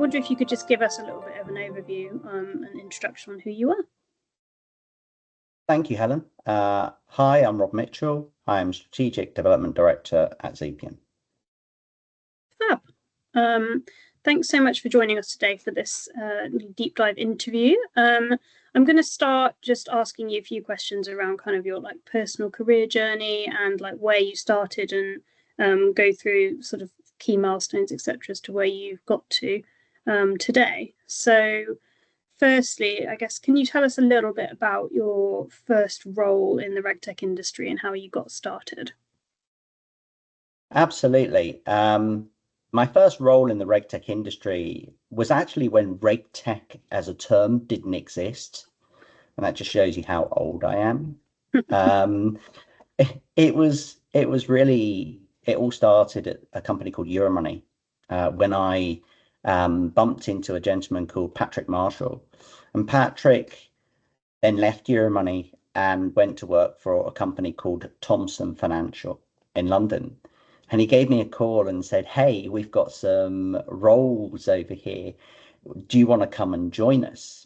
wonder if you could just give us a little bit of an overview, an introduction on who you are. Thank you, Helen. Hi, I'm Rob Mitchell. I'm Strategic Development Director at Xapien. Fab. Thanks so much for joining us today for this deep dive interview. I'm going to start just asking you a few questions around kind of your personal career journey and where you started, and go through sort of key milestones, etc., as to where you've got to today. So firstly, I guess, can you tell us a little bit about your first role in the RegTech industry and how you got started? Absolutely. My first role in the RegTech industry was actually when RegTech as a term didn't exist. And that just shows you how old I am. It all started at a company called Euromoney when I bumped into a gentleman called Patrick Marshall. And Patrick then left Euromoney and went to work for a company called Thomson Financial in London. And he gave me a call and said, "Hey, we've got some roles over here. Do you want to come and join us?"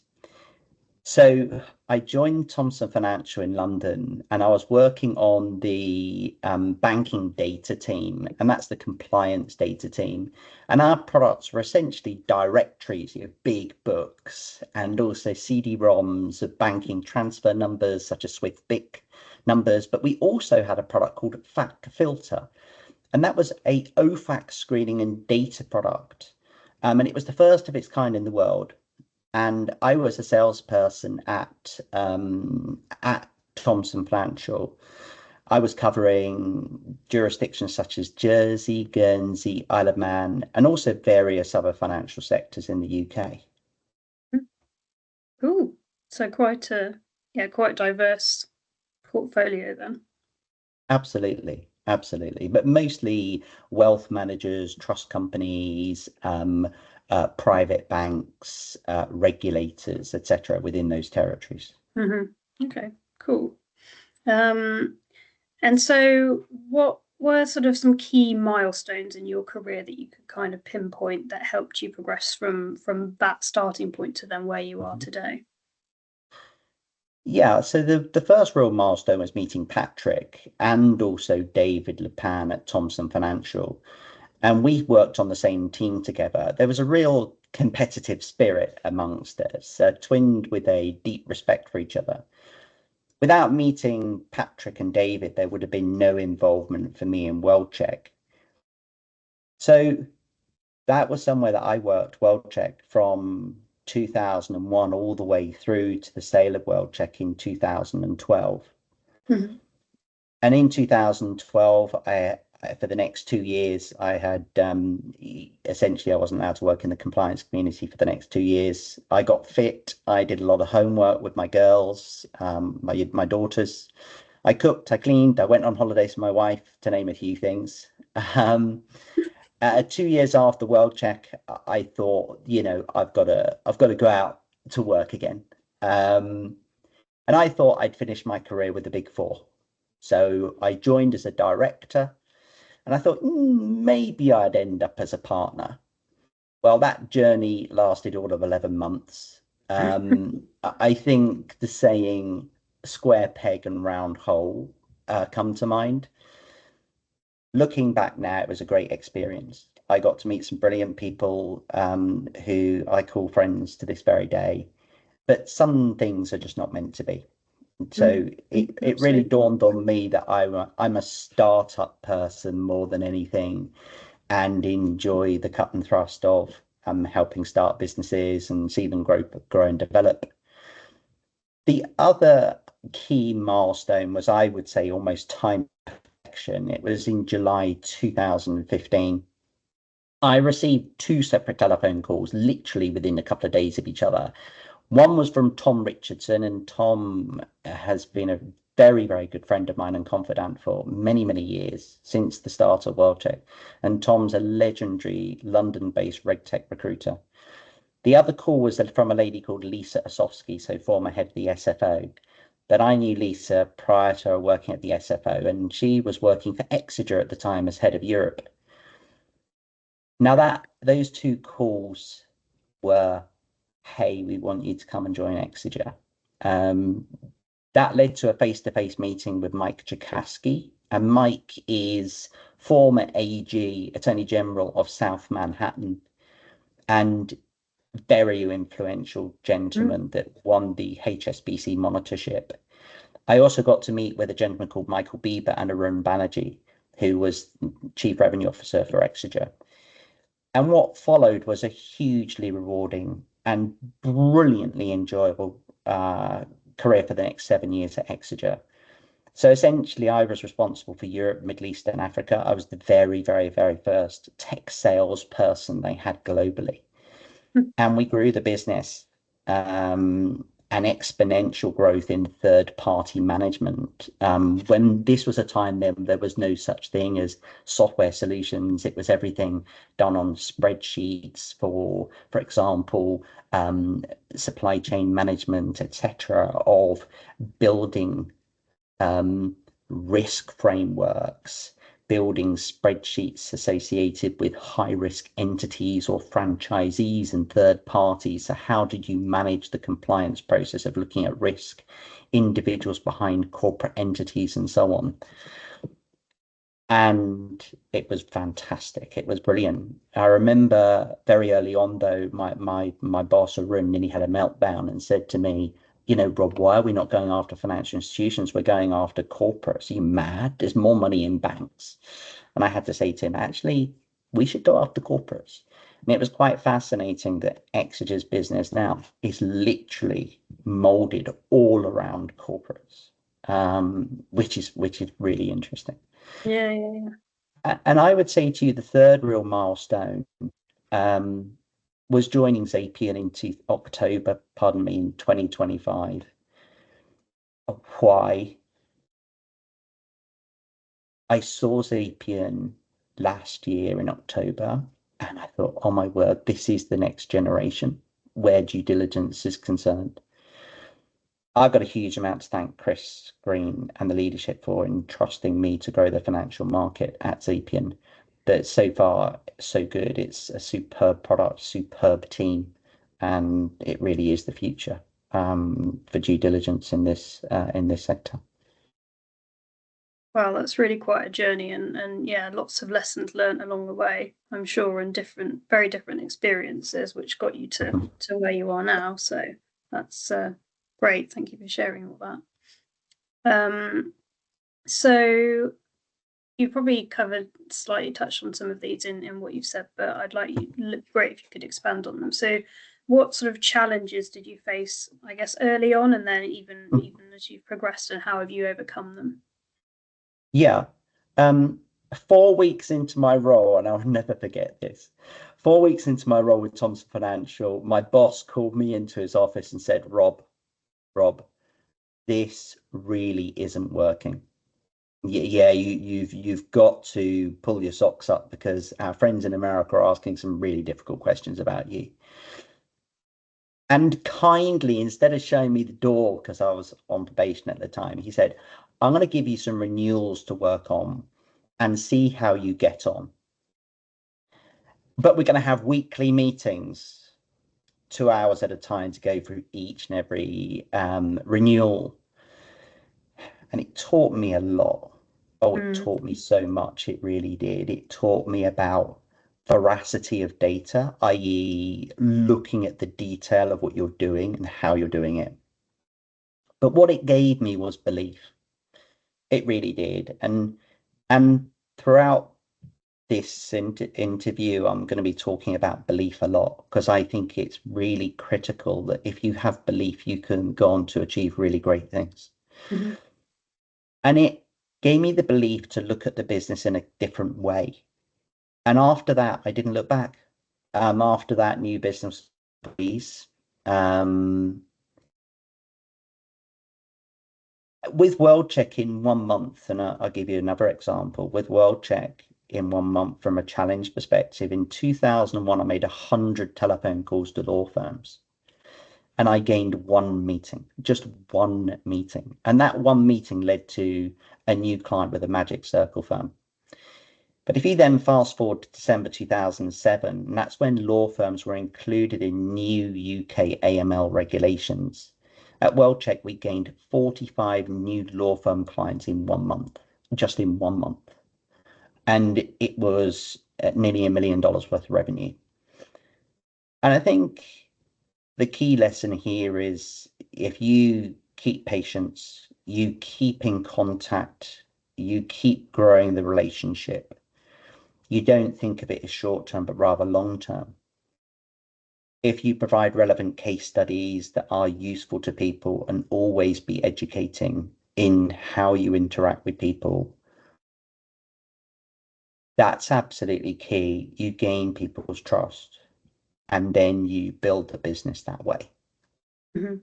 So I joined Thomson Financial in London, and I was working on the banking data team, and that's the compliance data team. And our products were essentially directories, big books, and also CD-ROMs of banking transfer numbers, such as Swift BIC numbers. But we also had a product called FAC Filter, and that was a OFAC screening and data product. And it was the first of its kind in the world. And I was a salesperson at Thomson Financial. I was covering jurisdictions such as Jersey, Guernsey, Isle of Man, and also various other financial sectors in the UK. Cool. So quite diverse portfolio then. Absolutely. But mostly wealth managers, trust companies, private banks, regulators, etc., within those territories. Okay, cool. And so what were sort of some key milestones in your career that you could kind of pinpoint that helped you progress from that starting point to then where you are today? Yeah, so the first real milestone was meeting Patrick and also David Lepan at Thomson Financial. And we worked on the same team together. There was a real competitive spirit amongst us, twinned with a deep respect for each other. Without meeting Patrick and David, there would have been no involvement for me in World-Check. So that was somewhere that I worked World-Check from 2001 all the way through to the sale of World-Check in 2012. And in 2012, for the next 2 years, I had essentially I wasn't allowed to work in the compliance community for the next 2 years. I got fit. I did a lot of homework with my girls, my daughters. I cooked, I cleaned, I went on holidays with my wife, to name a few things. 2 years after World-Check, I thought, I've got to go out to work again. And I thought I'd finish my career with the Big Four. So I joined as a director, and I thought maybe I'd end up as a partner. Well, that journey lasted all of 11 months. I think the saying "square peg and round hole" come to mind. Looking back now, it was a great experience. I got to meet some brilliant people who I call friends to this very day, but some things are just not meant to be. So it really dawned on me that I'm a startup person more than anything, and enjoy the cut and thrust of helping start businesses and see them grow and develop. The other key milestone was, I would say, almost time. It was in July 2015. I received 2 separate telephone calls literally within a couple of days of each other. One was from Tom Richardson, and Tom has been a very, very good friend of mine and confidant for many, many years, since the start of World-Check. And Tom's a legendary London-based RegTech recruiter. The other call was from a lady called Lisa Osofsky, so former head of the SFO. That I knew Lisa prior to her working at the SFO, and she was working for Exiger at the time as head of Europe. Now those 2 calls were, hey, we want you to come and join Exiger. That led to a face-to-face meeting with Mike Czakaski, and Mike is former AG, Attorney General of South Manhattan, and very influential gentleman that won the HSBC monitorship. I also got to meet with a gentleman called Michael Bieber and Arun Banerjee, who was Chief Revenue Officer for Exiger. And what followed was a hugely rewarding and brilliantly enjoyable career for the next 7 years at Exiger. So essentially, I was responsible for Europe, Middle East, and Africa. I was the very, very, very first tech salesperson they had globally. And we grew the business, an exponential growth in third-party management. When this was a time there was no such thing as software solutions. It was everything done on spreadsheets for example, supply chain management, etc., of building risk frameworks, building spreadsheets associated with high-risk entities or franchisees and third parties. So how did you manage the compliance process of looking at risk, individuals behind corporate entities, and so on? And it was fantastic. It was brilliant. I remember very early on, though, my boss, Arun, nearly had a meltdown and said to me, Rob, why are we not going after financial institutions? We're going after corporates. Are you mad? There's more money in banks. And I had to say to him, actually, we should go after corporates. And it was quite fascinating that Exiger's business now is literally molded all around corporates, which is really interesting. Yeah. And I would say to you, the third real milestone was joining Xapien in October, in 2025. Why? I saw Xapien last year in October, and I thought, oh my word, this is the next generation where due diligence is concerned. I've got a huge amount to thank Chris Green and the leadership for entrusting me to grow the financial market at Xapien. That so far, so good. It's a superb product, superb team, and it really is the future for due diligence in this sector. Wow, that's really quite a journey, and yeah, lots of lessons learned along the way, I'm sure, and very different experiences, which got you to where you are now. So that's great. Thank you for sharing all that. So you probably slightly touched on some of these in what you've said, but great if you could expand on them. So what sort of challenges did you face, I guess, early on, and then even as you've progressed, and how have you overcome them? Yeah. 4 weeks into my role, and I'll never forget this, 4 weeks into my role with Thomson Financial, my boss called me into his office and said, Rob, this really isn't working. Yeah, you've got to pull your socks up because our friends in America are asking some really difficult questions about you. And kindly, instead of showing me the door, because I was on probation at the time, he said, I'm going to give you some renewals to work on and see how you get on. But we're going to have weekly meetings, 2 hours at a time, to go through each and every renewal. And it taught me a lot. Oh, it taught me so much. It really did. It taught me about veracity of data, i.e. looking at the detail of what you're doing and how you're doing it. But what it gave me was belief. It really did. And throughout this interview, I'm going to be talking about belief a lot, because I think it's really critical that if you have belief, you can go on to achieve really great things. And it gave me the belief to look at the business in a different way. And after that, I didn't look back. After that, new business please. With World-Check in 1 month, and I'll give you another example, with World-Check in 1 month from a challenge perspective, in 2001, I made 100 telephone calls to law firms. And I gained 1 meeting, just 1 meeting. And that 1 meeting led to a new client with a Magic Circle firm. But if you then fast forward to December 2007, and that's when law firms were included in new UK AML regulations. At World-Check, we gained 45 new law firm clients in 1 month, just in 1 month. And it was nearly $1 million worth of revenue. And I think the key lesson here is if you keep patience, you keep in contact, you keep growing the relationship, you don't think of it as short term, but rather long term. If you provide relevant case studies that are useful to people and always be educating in how you interact with people, that's absolutely key. You gain people's trust and then you build the business that way. Mm-hmm.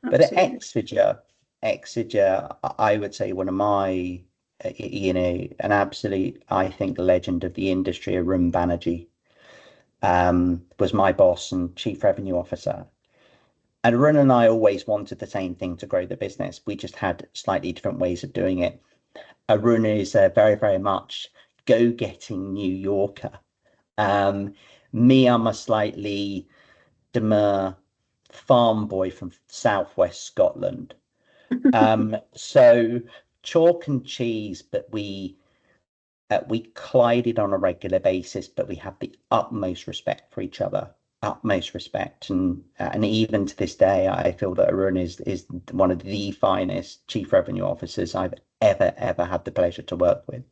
But at Exiger, I would say one of my, an absolute, I think, legend of the industry, Arun Banerjee, was my boss and chief revenue officer. And Arun and I always wanted the same thing to grow the business. We just had slightly different ways of doing it. Arun is very, very much go-getting New Yorker. Me, I'm a slightly demure farm boy from southwest Scotland. So chalk and cheese, but we collided on a regular basis, but we have the utmost respect for each other, utmost respect. And even to this day, I feel that Arun is one of the finest chief revenue officers I've ever had the pleasure to work with.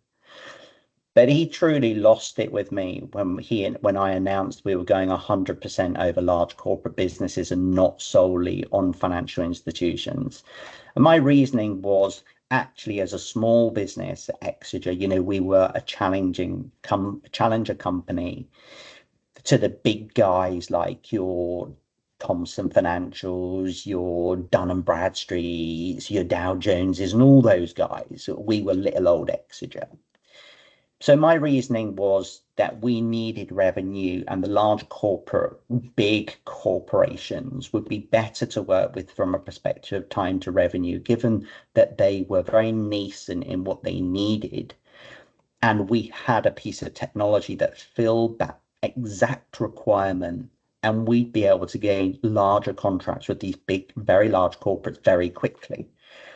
But he truly lost it with me when I announced we were going 100% over large corporate businesses and not solely on financial institutions. And my reasoning was actually, as a small business at Exiger, we were a challenger company to the big guys like your Thomson Financials, your Dun & Bradstreets, your Dow Joneses, and all those guys. We were little old Exiger. So my reasoning was that we needed revenue, and the large big corporations would be better to work with from a perspective of time to revenue, given that they were very nascent in what they needed. And we had a piece of technology that filled that exact requirement, and we'd be able to gain larger contracts with these big, very large corporates very quickly.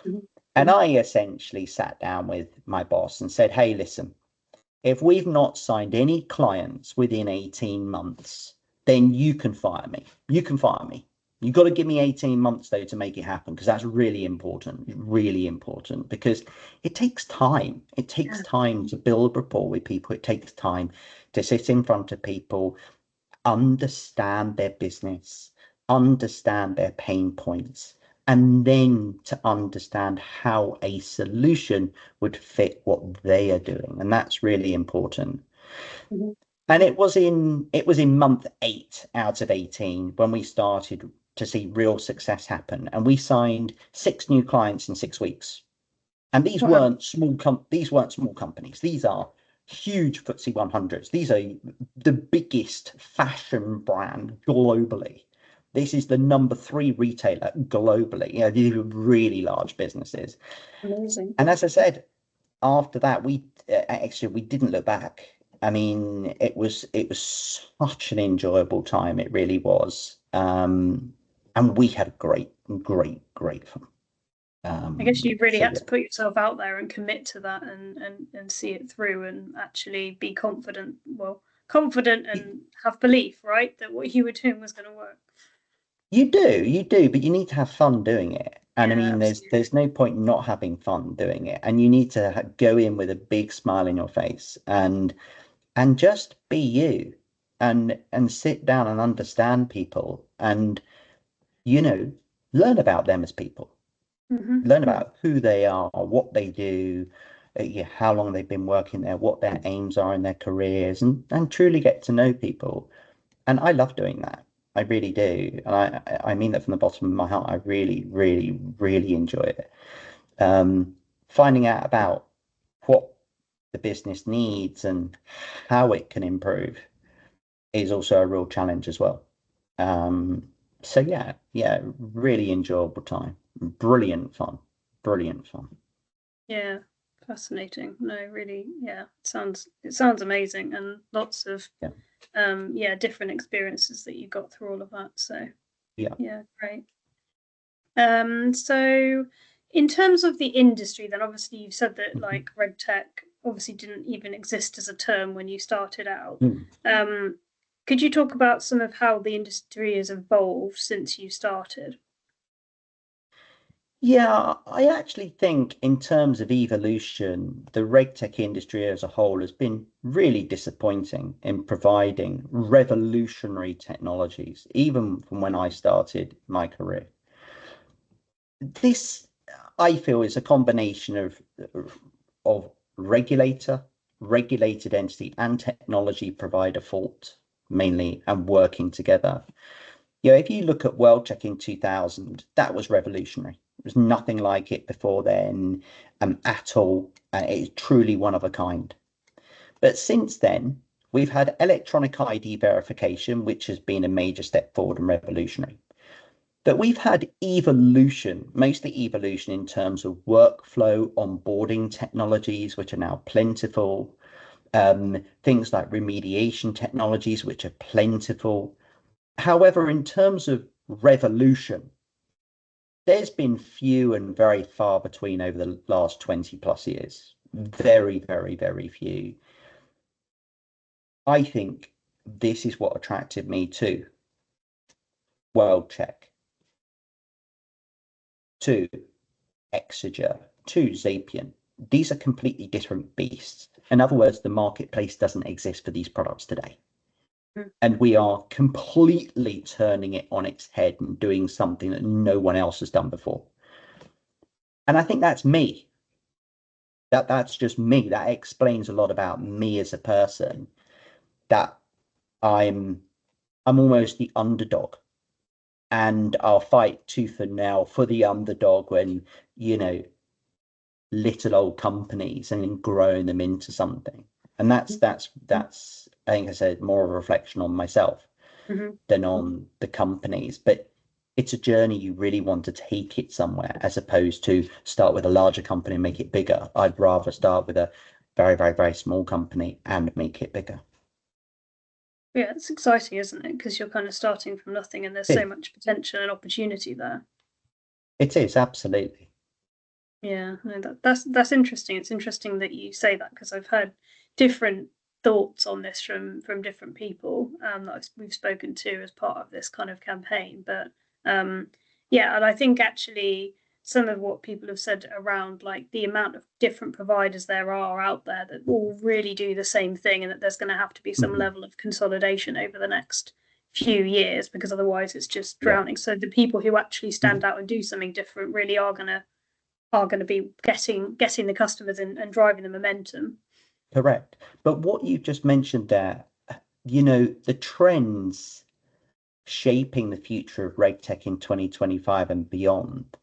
Mm-hmm. And I essentially sat down with my boss and said, hey, listen, if we've not signed any clients within 18 months, then you can fire me. You can fire me. You've got to give me 18 months, though, to make it happen, because that's really important, because it takes time. It takes time to build rapport with people. It takes time to sit in front of people, understand their business, understand their pain points, and then to understand how a solution would fit what they are doing. And that's really important. Mm-hmm. And it was in month 8 out of 18 when we started to see real success happen. And we signed 6 new clients in 6 weeks. And these weren't small companies. These are huge FTSE 100s. These are the biggest fashion brand globally. This is the number 3 retailer globally. These are really large businesses. Amazing. And as I said, after that, we didn't look back. I mean, it was such an enjoyable time. It really was. And we had great fun. I guess you really had to put yourself out there and commit to that and see it through and actually be confident and have belief, right? That what you were doing was going to work. You do, but you need to have fun doing it. And I mean, there's no point not having fun doing it. And you need to go in with a big smile in your face and just be you and sit down and understand people and, learn about them as people. Mm-hmm. Learn about who they are, what they do, how long they've been working there, what their aims are in their careers, and truly get to know people. And I love doing that. I really do. And I mean that from the bottom of my heart. I really, really, really enjoy it. Finding out about what the business needs and how it can improve is also a real challenge as well. So yeah, really enjoyable time. Brilliant fun. Yeah. Fascinating. No, really, yeah, it sounds amazing, and lots of different experiences that you got through all of that. So yeah, great. So in terms of the industry, then obviously you've said that like RegTech obviously didn't even exist as a term when you started out. Could you talk about some of how the industry has evolved since you started? Yeah, I actually think in terms of evolution, the RegTech industry as a whole has been really disappointing in providing revolutionary technologies, even from when I started my career. This, I feel, is a combination of regulated entity, and technology provider fault, mainly, and working together. If you look at World-Check in 2000, that was revolutionary. There's nothing like it before then at all. It's truly one of a kind. But since then, we've had electronic ID verification, which has been a major step forward and revolutionary. But we've had evolution, mostly evolution in terms of workflow onboarding technologies, which are now plentiful. Things like remediation technologies, which are plentiful. However, in terms of revolution, there's been few and very far between over the last 20 plus years. Very, very, very few. I think this is what attracted me to World-Check, to Exiger, to Xapien. These are completely different beasts. In other words, the marketplace doesn't exist for these products today. And we are completely turning it on its head and doing something that no one else has done before. And I think that's me. That's just me. That explains a lot about me as a person, that I'm almost the underdog, and I'll fight tooth and nail for the underdog when, little old companies, and then growing them into something. And that's I think I said more of a reflection on myself than on the companies. But it's a journey you really want to take it somewhere, as opposed to start with a larger company and make it bigger. I'd rather start with a very, very, very small company and make it bigger. Yeah, it's exciting, isn't it? Because you're kind of starting from nothing, and there's so much potential and opportunity there. It is, absolutely. Yeah, no, that's interesting. It's interesting that you say that, because I've heard different thoughts on this from different people that we've spoken to as part of this kind of campaign. But yeah, and I think actually some of what people have said around like the amount of different providers there are out there that all really do the same thing, and that there's going to have to be some level of consolidation over the next few years, because otherwise it's just drowning. So the people who actually stand out and do something different really are going to be getting the customers and driving the momentum. Correct. But what you just mentioned there, the trends shaping the future of RegTech in 2025 and beyond,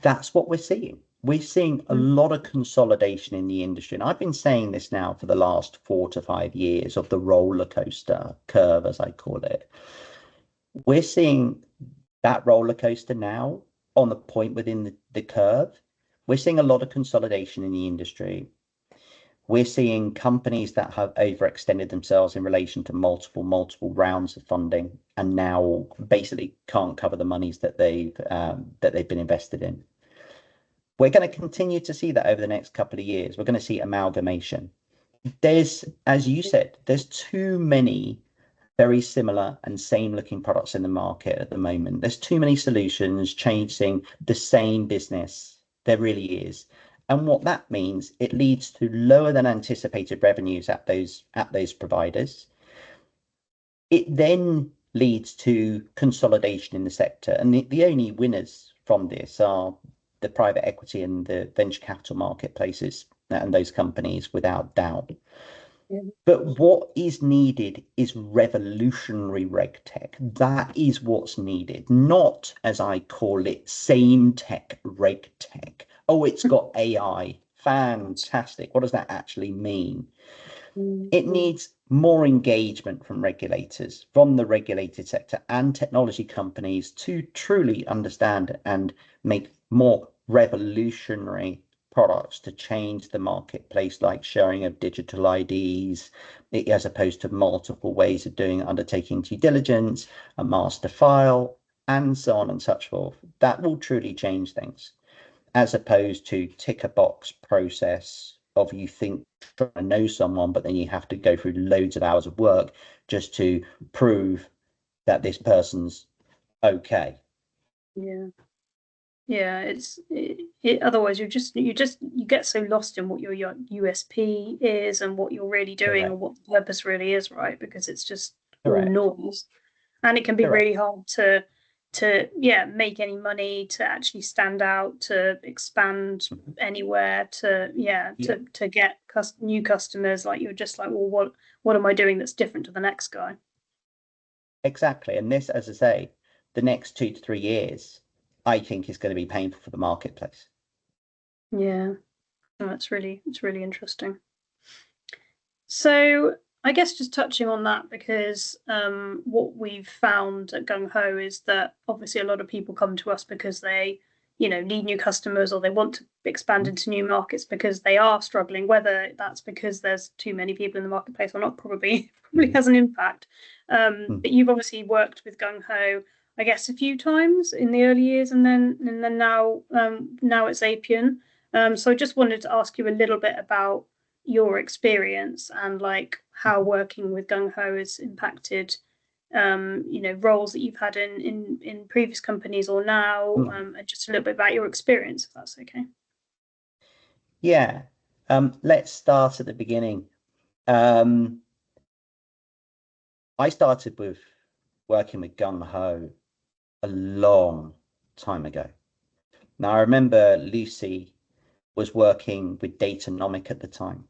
that's what we're seeing. We're seeing a lot of consolidation in the industry. And I've been saying this now for the last 4 to 5 years, of the roller coaster curve, as I call it. We're seeing that roller coaster now on the point within the curve. We're seeing a lot of consolidation in the industry. We're seeing companies that have overextended themselves in relation to multiple rounds of funding, and now basically can't cover the monies that they've been invested in. We're going to continue to see that over the next couple of years. We're going to see amalgamation. There's, as you said, there's too many very similar and same looking products in the market at the moment. There's too many solutions chasing the same business. There really is. And what that means, it leads to lower than anticipated revenues at those providers. It then leads to consolidation in the sector. And the only winners from this are the private equity and the venture capital marketplaces and those companies, without doubt. But what is needed is revolutionary RegTech. That is what's needed, not, as I call it, same tech RegTech. Oh, it's got AI. Fantastic. What does that actually mean? It needs more engagement from regulators, from the regulated sector and technology companies, to truly understand and make more revolutionary products to change the marketplace, like sharing of digital IDs, as opposed to multiple ways of doing undertaking due diligence, a master file, and so on and such forth. That will truly change things, as opposed to tick a box process of you think trying to know someone, but then you have to go through loads of hours of work just to prove that this person's okay. Yeah, otherwise you get so lost in what your USP is and what you're really doing Correct. and what the purpose really is, right? Because it's just all Correct. noise, and it can be Correct. really hard to make any money, to actually stand out, to expand anywhere, to get new customers. Like you're just like, well, what am I doing that's different to the next guy? Exactly. And this, as I say, the next 2 to 3 years, I think is going to be painful for the marketplace. Yeah, oh, it's really interesting. So I guess just touching on that, because what we've found at Gung Ho is that obviously a lot of people come to us because they, need new customers, or they want to expand into new markets because they are struggling. Whether that's because there's too many people in the marketplace or not, probably has an impact. But you've obviously worked with Gung Ho, I guess, a few times in the early years, and then now it's Xapien. So I just wanted to ask you a little bit about your experience and like how working with Gung Ho has impacted roles that you've had in previous companies or now, and just a little bit about your experience, if that's okay. Yeah. Let's start at the beginning. I started with working with Gung Ho a long time ago. Now I remember Lucy was working with Datanomic at the time,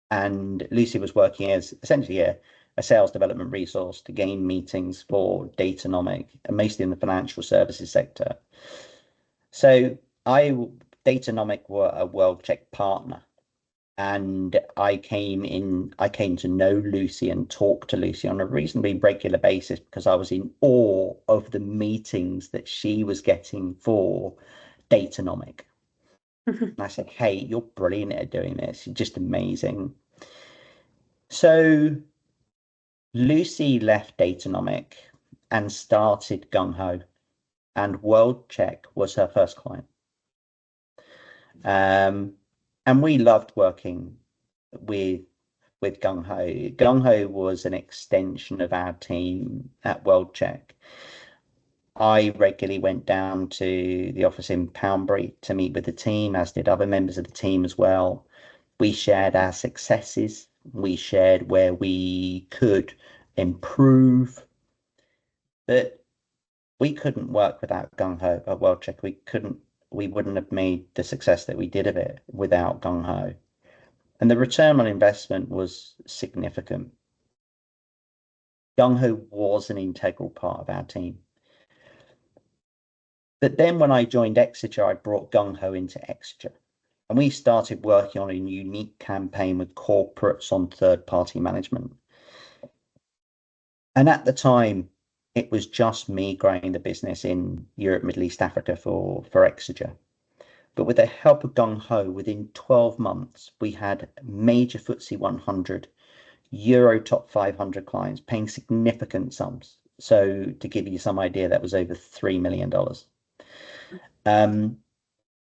and Lucy was working as essentially a sales development resource to gain meetings for Datanomic, and mostly in the financial services sector. So Datanomic were a World-Check partner, and I came to know Lucy and talk to Lucy on a reasonably regular basis because I was in awe of the meetings that she was getting for Datanomic. And I said, hey, you're brilliant at doing this. You're just amazing. So Lucy left Datanomic and started Gung Ho, and World-Check was her first client. And we loved working with Gung Ho. Gung Ho was an extension of our team at World-Check. I regularly went down to the office in Poundbury to meet with the team, as did other members of the team as well. We shared our successes. We shared where we could improve. But we couldn't work without Gung Ho at World-Check. We wouldn't have made the success that we did of it without Gung Ho. And the return on investment was significant. Gung Ho was an integral part of our team. But then when I joined Exiger, I brought Gung Ho into Exiger. And we started working on a unique campaign with corporates on third-party management. And at the time, it was just me growing the business in Europe, Middle East, Africa for Exiger. But with the help of Gung Ho, within 12 months, we had major FTSE 100, Euro top 500 clients paying significant sums. So to give you some idea, that was over $3 million.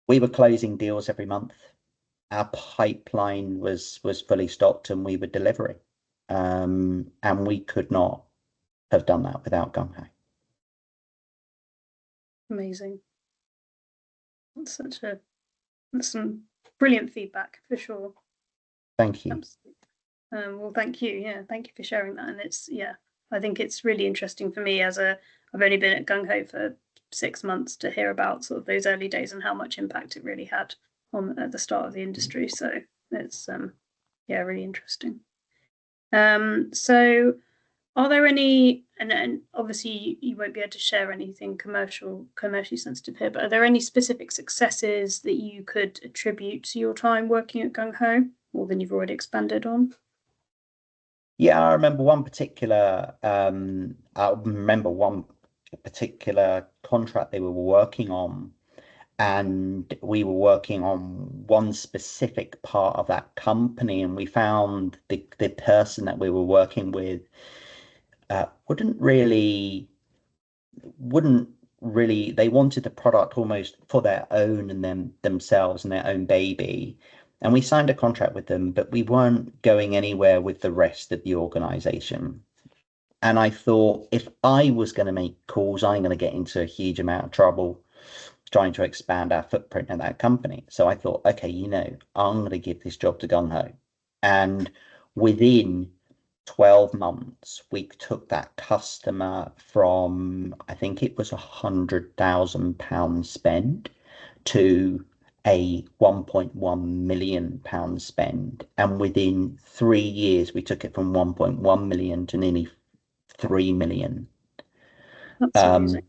We were closing deals every month. Our pipeline was fully stocked, and we were delivering. And we could not have done that without Gung Ho. Amazing. That's some brilliant feedback for sure. Thank you. Well, thank you. Yeah, thank you for sharing that. And I think it's really interesting for me I've only been at Gung Ho for 6 months to hear about sort of those early days and how much impact it really had at the start of the industry. So it's really interesting. So are there any, and obviously you won't be able to share anything commercially sensitive here, but are there any specific successes that you could attribute to your time working at Gung Ho, more than you've already expanded on? Yeah, I remember one particular contract they were working on, and we were working on one specific part of that company, and we found the person that we were working with wouldn't really they wanted the product almost for their own and themselves and their own baby. And we signed a contract with them, but we weren't going anywhere with the rest of the organization. And I thought, if I was going to make calls, I'm going to get into a huge amount of trouble trying to expand our footprint in that company. So I thought, okay, I'm going to give this job to Gung Ho. And within 12 months, we took that customer from, I think it was £100,000 spend to a £1.1 million spend. And within 3 years, we took it from 1.1 million to nearly 3 million. That's amazing.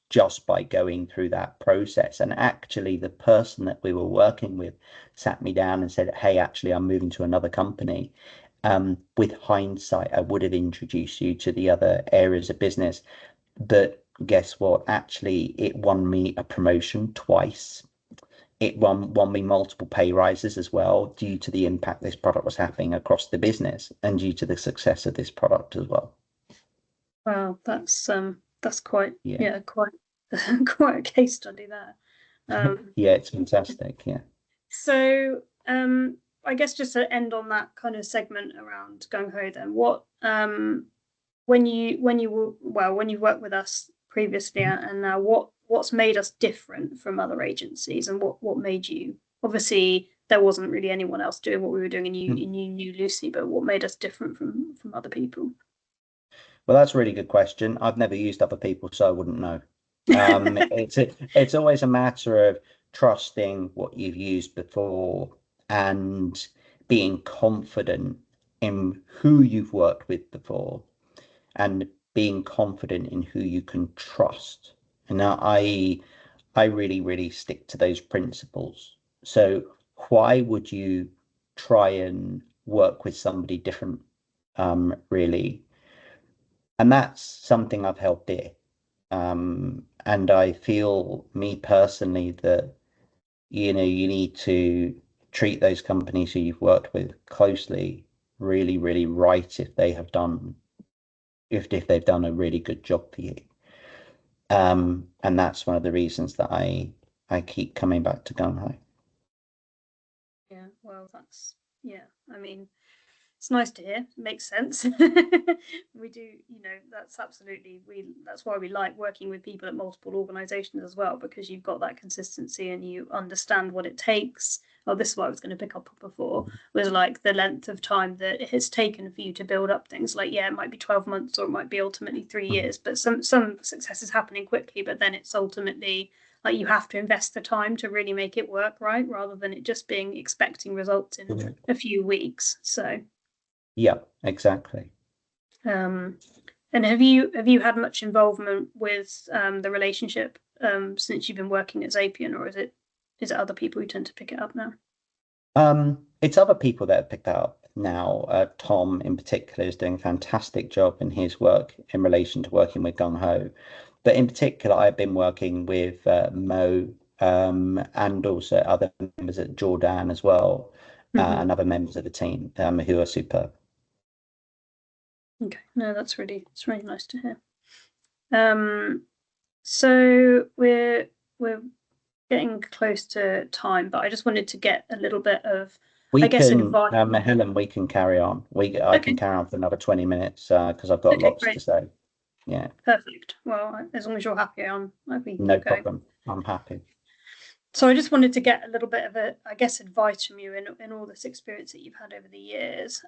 Just by going through that process. And actually, the person that we were working with sat me down and said, hey, actually, I'm moving to another company. With hindsight, I would have introduced you to the other areas of business. But guess what? Actually, it won me a promotion twice. It won me multiple pay rises as well, due to the impact this product was having across the business and due to the success of this product as well. Wow, that's quite quite quite a case study there. Yeah, it's fantastic. Yeah. So I guess just to end on that kind of segment around Gung Ho, then what when you worked with us previously and now what's made us different from other agencies, and what made you, obviously there wasn't really anyone else doing what we were doing and you knew Lucy, but what made us different from other people? Well, that's a really good question. I've never used other people, so I wouldn't know. It's always a matter of trusting what you've used before and being confident in who you've worked with before and being confident in who you can trust. And now I really, really stick to those principles. So why would you try and work with somebody different, really? And that's something I've held dear. And I feel, me personally, that you need to treat those companies who you've worked with closely really, really right if they've done a really good job for you. And that's one of the reasons that I keep coming back to Gung Ho. Yeah, well, I mean, it's nice to hear. It makes sense. We do, that's why we like working with people at multiple organizations as well, because you've got that consistency and you understand what it takes. Oh, this is what I was going to pick up before, was like the length of time that it has taken for you to build up things. Like, yeah, it might be 12 months or it might be ultimately 3 years, but some success is happening quickly, but then it's ultimately like you have to invest the time to really make it work, right? Rather than it just being expecting results in a few weeks. So yeah, exactly. and have you had much involvement with the relationship since you've been working at Xapien, or is it other people who tend to pick it up now? It's other people that have picked that up now. Tom in particular is doing a fantastic job in his work in relation to working with Gung Ho. But in particular, I've been working with Mo and also other members at Jordan as well, and other members of the team who are superb. Okay, no, it's really nice to hear. So we're getting close to time, but I just wanted to get a little bit of, advice. Helen, we can carry on. I can carry on for another 20 minutes because I've got lots to say. Yeah. Perfect. Well, as long as you're happy, I'd be no problem. I'm happy. So I just wanted to get a little bit of advice from you in all this experience that you've had over the years,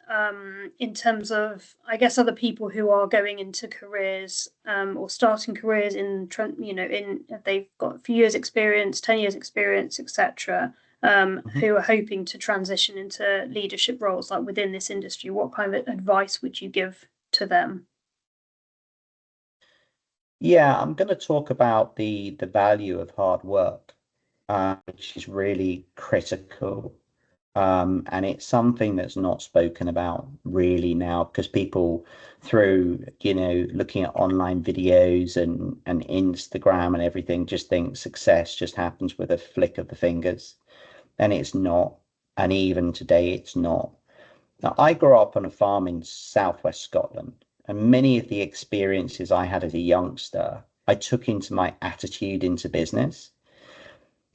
in terms of, other people who are going into careers or starting careers if they've got a few years experience, 10 years experience, etc., who are hoping to transition into leadership roles like within this industry. What kind of advice would you give to them? Yeah, I'm going to talk about the value of hard work, which is really critical. And it's something that's not spoken about really now, because people, through looking at online videos and Instagram and everything, just think success just happens with a flick of the fingers. and it's not. And even today, it's not. Now, I grew up on a farm in southwest Scotland, and many of the experiences I had as a youngster, I took into my attitude into business.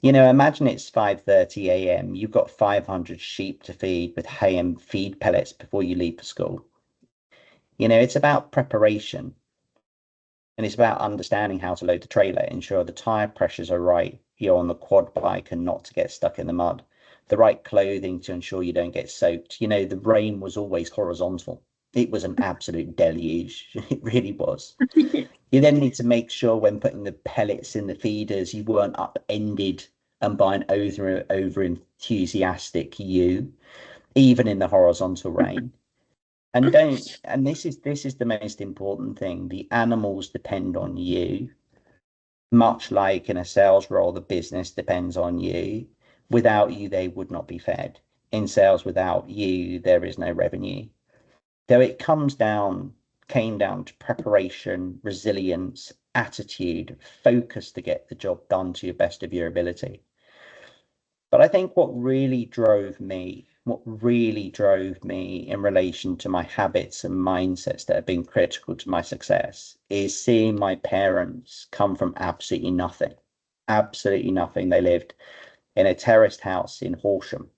Imagine it's 5:30 a.m. You've got 500 sheep to feed with hay and feed pellets before you leave for school. It's about preparation, and it's about understanding how to load the trailer, ensure the tire pressures are right, you're on the quad bike and not to get stuck in the mud, the right clothing to ensure you don't get soaked. The rain was always horizontal. It was an absolute deluge. It really was. You then need to make sure when putting the pellets in the feeders, you weren't upended and by an over enthusiastic you, even in the horizontal rain. And this is the most important thing. The animals depend on you, much like in a sales role, the business depends on you. Without you, they would not be fed. In sales, without you, there is no revenue. So it came down to preparation, resilience, attitude, focus to get the job done to your best of your ability. But I think what really drove me in relation to my habits and mindsets that have been critical to my success is seeing my parents come from absolutely nothing. Absolutely nothing. They lived in a terraced house in Horsham,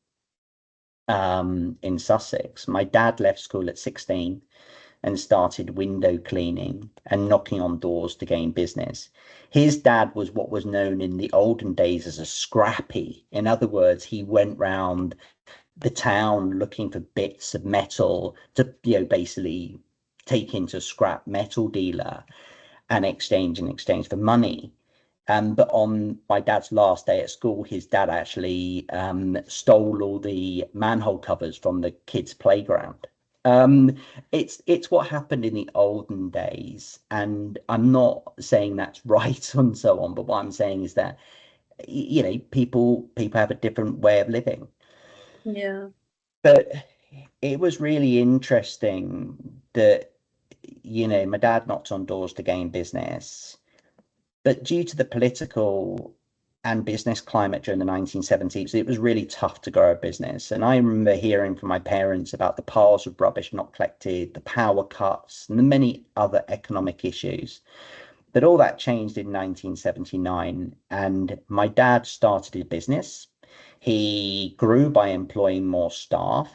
in Sussex. My dad left school at 16 and started window cleaning and knocking on doors to gain business. His dad was what was known in the olden days as a scrappy. In other words, he went round the town looking for bits of metal to, basically take into a scrap metal dealer and exchange for money. But on my dad's last day at school, his dad actually stole all the manhole covers from the kids' playground. It's what happened in the olden days, and I'm not saying that's right and so on, but what I'm saying is that people have a different way of living. Yeah. But it was really interesting that my dad knocked on doors to gain business, but due to the political and business climate during the 1970s, it was really tough to grow a business. And I remember hearing from my parents about the piles of rubbish not collected, the power cuts, and the many other economic issues. But all that changed in 1979, and my dad started a business. He grew by employing more staff.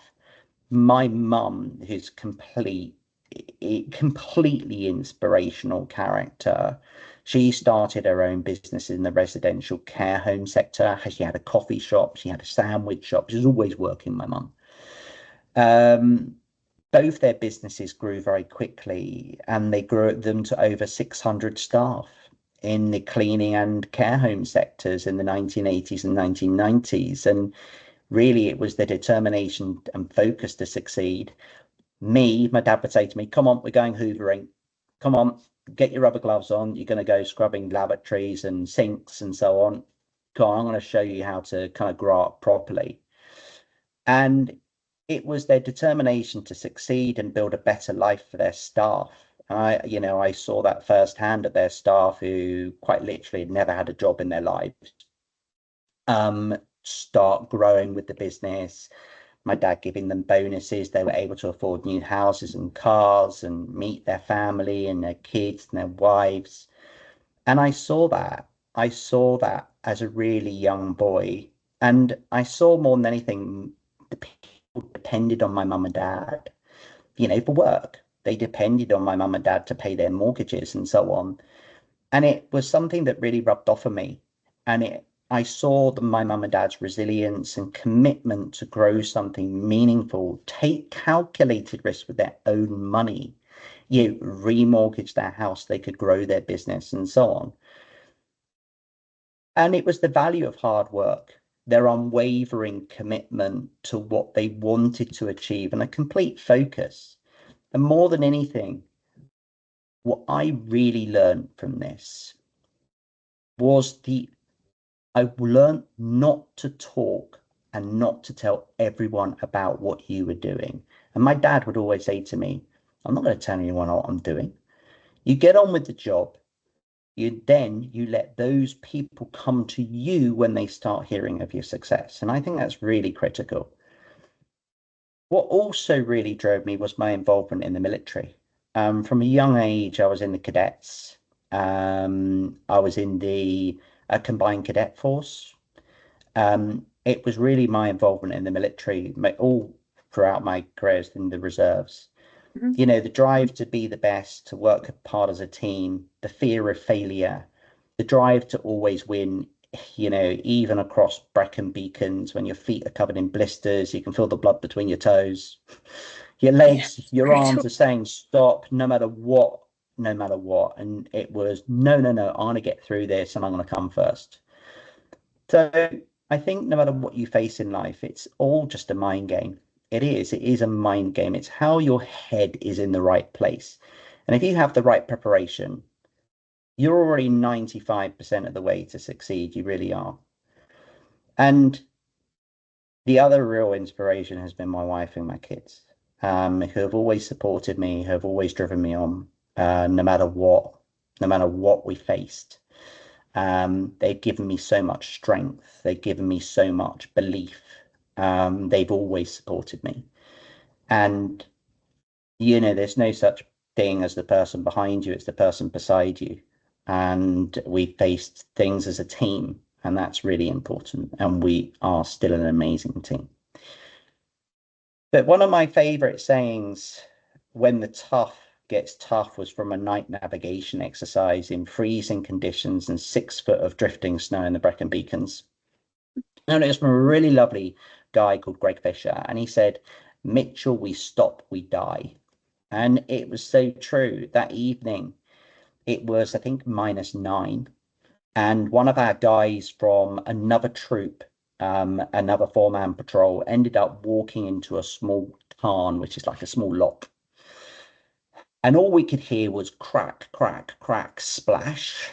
My mum, who's completely inspirational character, she started her own business in the residential care home sector. She had a coffee shop, she had a sandwich shop. She was always working, my mum. Both their businesses grew very quickly, and they grew them to over 600 staff in the cleaning and care home sectors in the 1980s and 1990s. And really, it was the determination and focus to succeed. My dad would say to me, "Come on, we're going hoovering. Come on, get your rubber gloves on. You're going to go scrubbing lavatories and sinks and so on. Come on, I'm going to show you how to kind of grow up properly." And it was their determination to succeed and build a better life for their staff. And I saw that firsthand at their staff who quite literally had never had a job in their lives, start growing with the business. My dad giving them bonuses. They were able to afford new houses and cars and meet their family and their kids and their wives. And I saw that. I saw that as a really young boy. And I saw more than anything, the people depended on my mum and dad, for work. They depended on my mum and dad to pay their mortgages and so on. And it was something that really rubbed off on me. And I saw my mum and dad's resilience and commitment to grow something meaningful, take calculated risks with their own money, remortgage their house, they could grow their business and so on. And it was the value of hard work, their unwavering commitment to what they wanted to achieve, and a complete focus. And more than anything, what I really learned from this was I learned not to talk and not to tell everyone about what you were doing. And my dad would always say to me, "I'm not going to tell anyone what I'm doing. You get on with the job. you let those people come to you when they start hearing of your success. And I think that's really critical. What also really drove me was my involvement in the military. From a young age, I was in the cadets. I was in the combined cadet force. It was really my involvement in the military, all throughout my careers in the reserves. Mhm. You know, the drive to be the best, to work hard as a team, the fear of failure, the drive to always win, you know, even across Brecon beacons when your feet are covered in blisters, you can feel the blood between your toes. Your Yeah, legs, it's your arms brutal. are saying stop no matter what, no matter what. And it was no, no, no, I want to get through this and I'm going to come first. So I think no matter what you face in life, it's all just a mind game. It is a mind game. It's how your head is in the right place. And if you have the right preparation, you're already 95% of the way to succeed. You really are. And the other real inspiration has been my wife and my kids, who have always supported me, who have always driven me on, no matter what we faced. They've given me so much strength. They've given me so much belief. They've always supported me. And, you know, there's no such thing as the person behind you, it's the person beside you. And we faced things as a team, and that's really important. And we are still an amazing team. But one of my favorite sayings when the tough gets tough was from a night navigation exercise in freezing conditions and 6 foot of drifting snow in the Brecon Beacons. And it was from a really lovely guy called Greg Fisher. And he said, Mitchell, we stop, we die. And it was so true. That evening, it was, I think, -9. And one of our guys from another troop, another 4-man patrol, ended up walking into a small tarn, which is like a small lock. And all we could hear was crack, crack, crack, splash.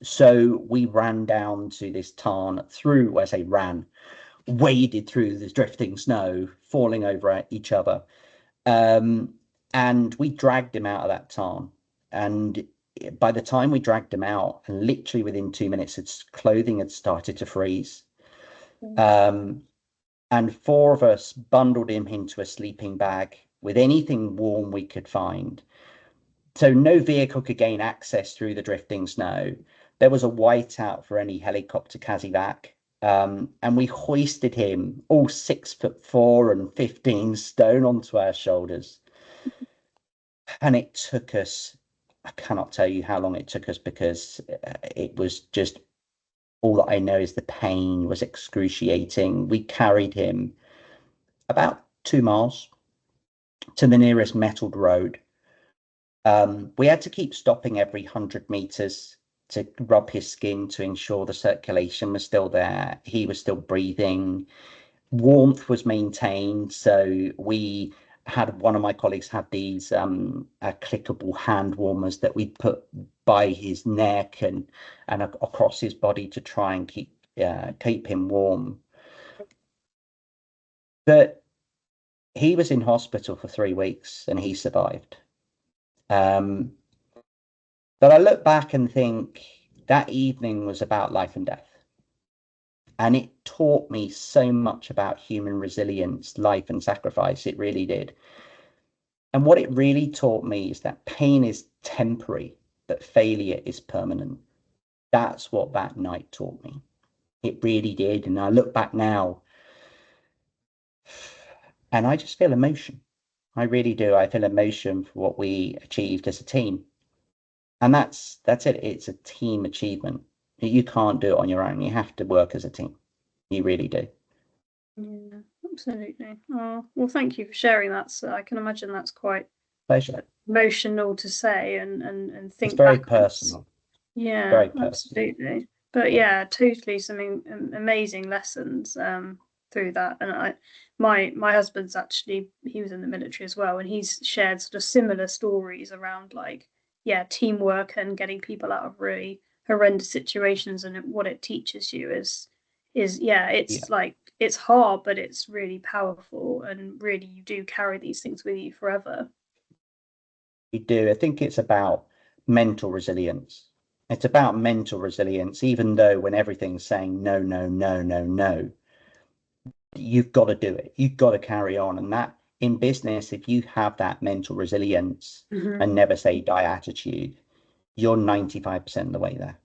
So we ran down to this tarn through, I say ran, waded through the drifting snow, falling over each other. And we dragged him out of that tarn. And by the time we dragged him out, and literally within 2 minutes, his clothing had started to freeze. And 4 of us bundled him into a sleeping bag with anything warm we could find. So no vehicle could gain access through the drifting snow. There was a whiteout for any helicopter CASEVAC. And we hoisted him all 6'4" and 15 stone onto our shoulders. And it took us, I cannot tell you how long it took us, because it was just, all that I know is the pain was excruciating. We carried him about 2 miles to the nearest metalled road. We had to keep stopping every 100 meters to rub his skin to ensure the circulation was still there. He was still breathing. Warmth was maintained. So we had, one of my colleagues had these clickable hand warmers that we put by his neck and across his body to try and keep him warm. But he was in hospital for 3 weeks and he survived. But I look back and think that evening was about life and death. And it taught me so much about human resilience, life and sacrifice. It really did. And what it really taught me is that pain is temporary, that failure is permanent. That's what that night taught me. It really did. And I look back now and I just feel emotion. I really do. I feel emotion for what we achieved as a team. And that's it. It's a team achievement. You can't do it on your own. You have to work as a team. You really do. Yeah, absolutely. Oh, well, thank you for sharing that. So I can imagine that's quite Pleasure. emotional to say and It's think very backwards. personal. Yeah, Very personal. absolutely. But yeah, totally some amazing lessons through that. And my husband's actually, he was in the military as well, and he's shared sort of similar stories around like, yeah, teamwork and getting people out of really horrendous situations, and what it teaches you is yeah, Yeah, it's like it's hard, but it's really powerful, and really you do carry these things with you forever. we do. I think it's about mental resilience. It's about mental resilience, even though when everything's saying no, no, no, no, no, you've got to do it. You've got to carry on. And that in business, if you have that mental resilience Mm-hmm. and never say die attitude, you're 95% of the way there.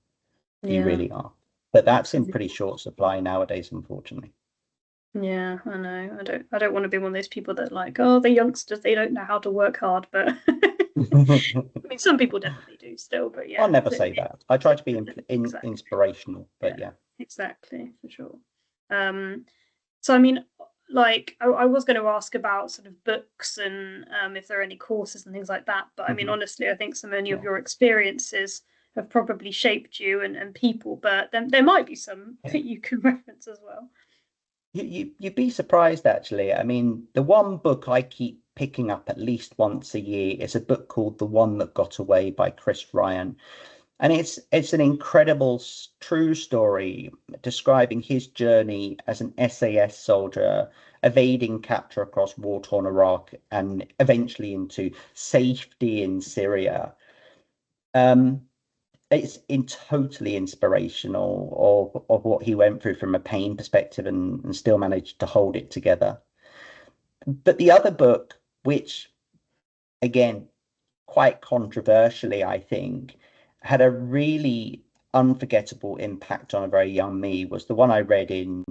You Yeah, really are. But that's in absolutely. pretty short supply nowadays, unfortunately. Yeah, I know. I don't want to be one of those people that like, oh, the youngsters, they don't know how to work hard, but I mean some people definitely do still, but I'll yeah. never say that. I try to be Exactly. inspirational, but Yeah, yeah. exactly, for sure. Um, so I mean, like I was going to ask about sort of books and if there are any courses and things like that, but I mean, Mhm. honestly, I think so many of Yeah. your experiences have probably shaped you and people, but then there might be some Yeah. that you can reference as well. You'd be surprised actually. I mean, the one book I keep picking up at least once a year is a book called The One That Got Away by Chris Ryan. And it's an incredible true story describing his journey as an SAS soldier, evading capture across war-torn Iraq and eventually into safety in Syria. Um, it's totally inspirational of what he went through from a pain perspective and still managed to hold it together. But the other book, which again, quite controversially, I think, had a really unforgettable impact on a very young me, was the one I read in,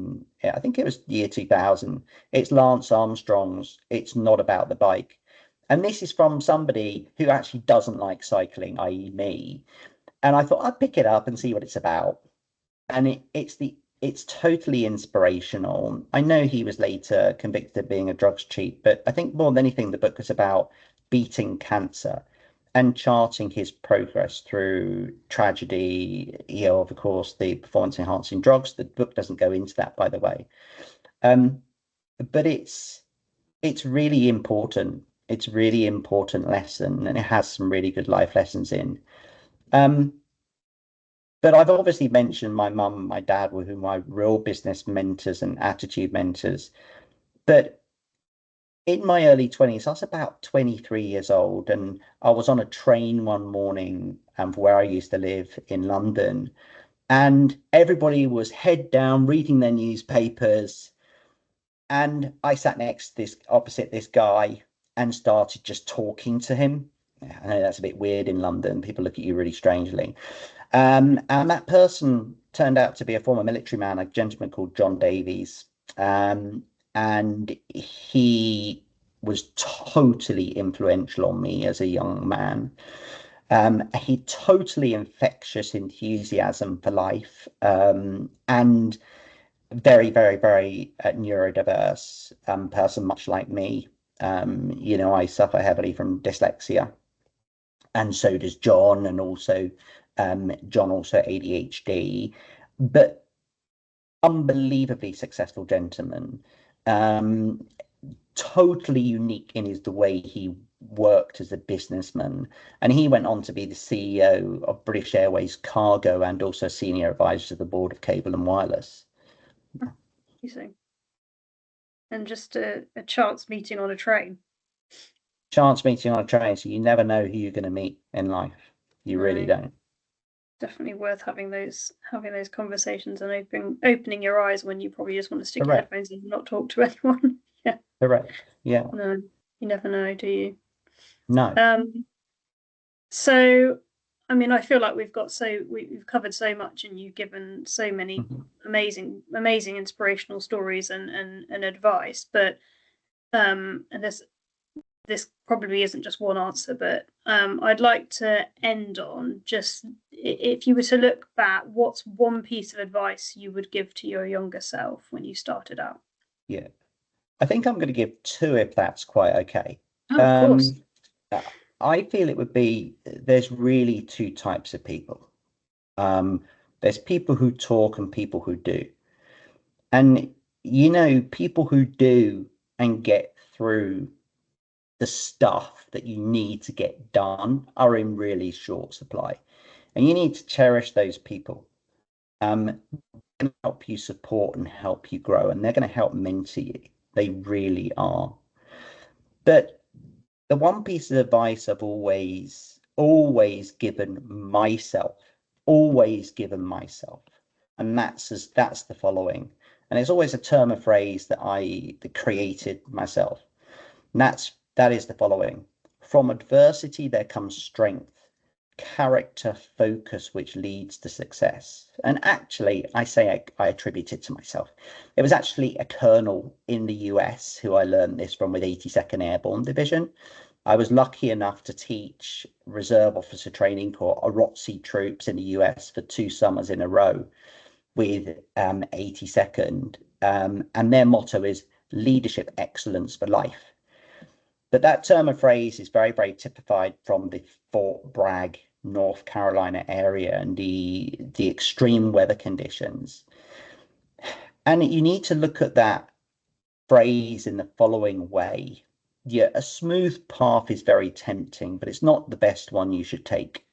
I think it was year 2000. It's Lance Armstrong's It's Not About the Bike. And this is from somebody who actually doesn't like cycling, i.e., me. And I thought I'd pick it up and see what it's about. And it's totally inspirational. I know he was later convicted of being a drugs cheat, but I think more than anything, the book is about beating cancer and charting his progress through tragedy, of course, the performance enhancing drugs. The book doesn't go into that, by the way. Um, but it's really important. It's really important lesson, and it has some really good life lessons in. Um, but I've obviously mentioned my mum and my dad were who my real business mentors and attitude mentors. But in my early 20s, I was about 23 years old, and I was on a train one morning from where I used to live in London, and everybody was head down reading their newspapers. And I sat next to this opposite this guy and started just talking to him. I know that's a bit weird in London. People look at you really strangely. And that person turned out to be a former military man, a gentleman called John Davies. And he was totally influential on me as a young man. He totally infectious enthusiasm for life, and very, very, very neurodiverse person, much like me. I suffer heavily from dyslexia, and so does John, and also John also ADHD, but unbelievably successful gentleman. Um, Totally unique in his the way he worked as a businessman, and he went on to be the CEO of British Airways Cargo and also senior advisor to the board of Cable and Wireless. You see, and just a chance meeting on a train. Chance meeting on a train, so you never know who you're going to meet in life. You really No, don't. definitely worth having those conversations and opening your eyes when you probably just want to stick your Correct. headphones in and not talk to anyone. Yeah, Correct. Yeah. no, you never know, do you? No. Um, so I mean, I feel like we've covered so much, and you've given so many Mhm. amazing inspirational stories and advice. But and this probably isn't just one answer, but I'd like to end on just if you were to look back, what's one piece of advice you would give to your younger self when you started out? Yeah. I think I'm going to give two if that's quite okay. Oh, of course. Um, uh, I feel it would be there's really two types of people. Um, there's people who talk and people who do. And people who do and get through the stuff that you need to get done are in really short supply. And you need to cherish those people. Can help you support and help you grow, and they're going to help mentor you. They really are. But the one piece of advice I've always given myself always given myself, and that's the following. And it's always a term of phrase that I created myself. And that is the following: from adversity there comes strength, character, focus, which leads to success. And actually, I attribute it to myself. It was actually a colonel in the US who I learned this from with 82nd Airborne Division. I was lucky enough to teach Reserve Officer Training Corps, ROTC troops in the US for 2 summers in a row with 82nd. And their motto is leadership excellence for life. But that term of phrase is very, very typified from the Fort Bragg, North Carolina area and the extreme weather conditions. And you need to look at that phrase in the following way. Yeah, a smooth path is very tempting, but it's not the best one you should take.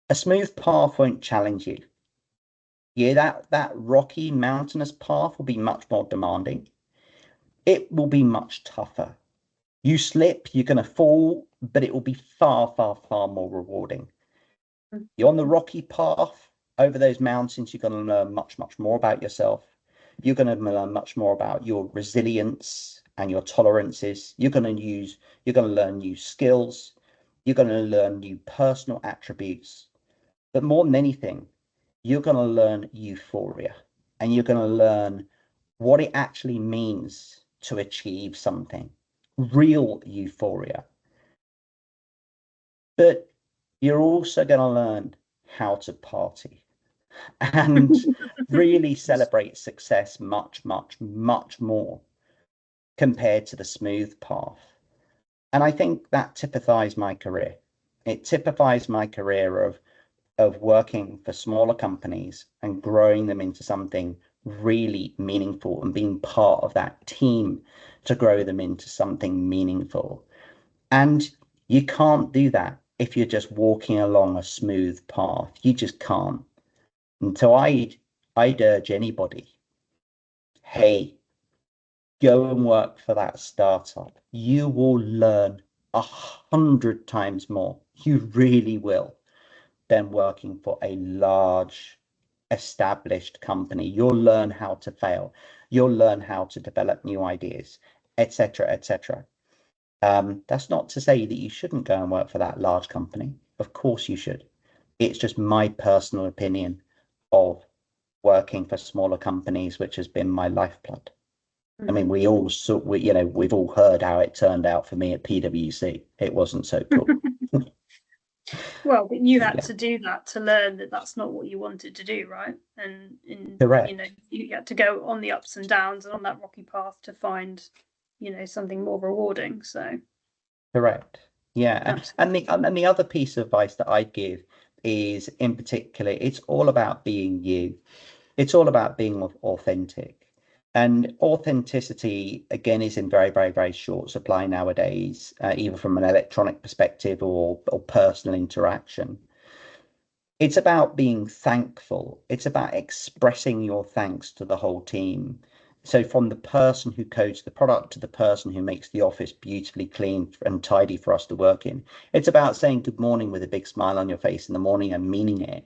A smooth path won't challenge you. Yeah, that rocky, mountainous path will be much more demanding. It will be much tougher. You slip, you're going to fall, but it will be far, far, far more rewarding. You're on the rocky path over those mountains, you're going to learn much, much more about yourself. You're going to learn much more about your resilience and your tolerances. You're going to learn new skills. You're going to learn new personal attributes. But more than anything, you're going to learn euphoria, and you're going to learn what it actually means to achieve something, real euphoria. But you're also going to learn how to party and really celebrate success much, much, much more compared to the smooth path. And I think that typifies my career. It typifies my career of working for smaller companies and growing them into something really meaningful and being part of that team to grow them into something meaningful. And you can't do that if you're just walking along a smooth path. You just can't. And so I'd urge anybody, hey, go and work for that startup. You will learn 100 times more. You really will, than working for a large established company. You'll learn how to fail. You'll learn how to develop new ideas, etc., etc. That's not to say that you shouldn't go and work for that large company. Of course you should. It's just my personal opinion of working for smaller companies, which has been my lifeblood. I mean, we've all heard how it turned out for me at PwC. It wasn't so cool. Well, but you had to do that to learn that that's not what you wanted to do, right? And Correct. you had to go on the ups and downs and on that rocky path to find, something more rewarding. So Correct. Yeah. absolutely. And the other piece of advice that I'd give is, in particular, it's all about being you. It's all about being authentic. And authenticity, again, is in very, very, very short supply nowadays, either from an electronic perspective or personal interaction. It's about being thankful. It's about expressing your thanks to the whole team. So from the person who codes the product to the person who makes the office beautifully clean and tidy for us to work in, it's about saying good morning with a big smile on your face in the morning and meaning it.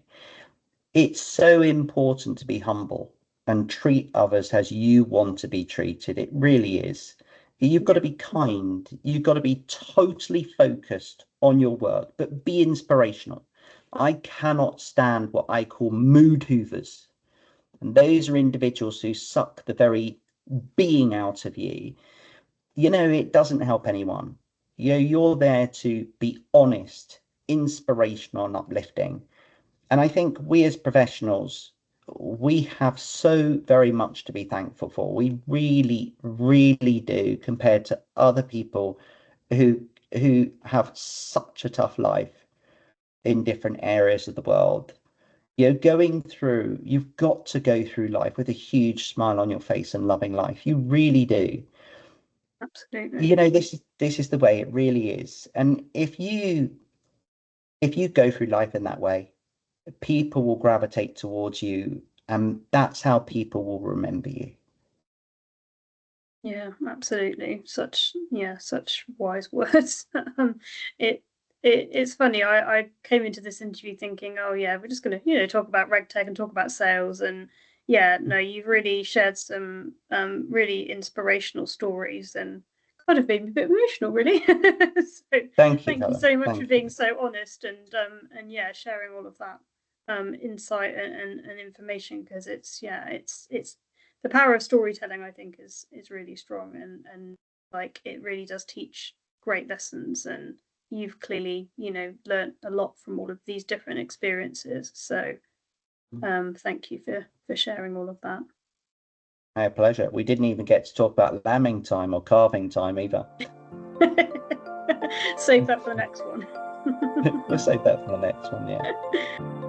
It's so important to be humble and treat others as you want to be treated. It really is. You've got to be kind. You've got to be totally focused on your work, but be inspirational. I cannot stand what I call mood hoovers. And those are individuals who suck the very being out of you. It doesn't help anyone. You're there to be honest, inspirational, and uplifting. And I think we as professionals, we have so very much to be thankful for. We really, really do, compared to other people who have such a tough life in different areas of the world. You've got to go through life with a huge smile on your face and loving life. You really do. Absolutely. This is the way it really is. And if you go through life in that way, people will gravitate towards you, and that's how people will remember you. Yeah, absolutely. Such wise words. It it's funny. I came into this interview thinking, oh yeah, we're just going to talk about RegTech and talk about sales, and yeah, no, you've really shared some really inspirational stories and kind of made me a bit emotional, really. So Thank you, thank you Helen. so much for Thank being you. so honest and yeah, sharing all of that insight and information, because it's the power of storytelling, I think, is really strong, and like it really does teach great lessons, and you've clearly learned a lot from all of these different experiences, so thank you for sharing all of that. My pleasure. We didn't even get to talk about lambing time or calving time either. Save that for the next one. We'll save that for the next one, yeah.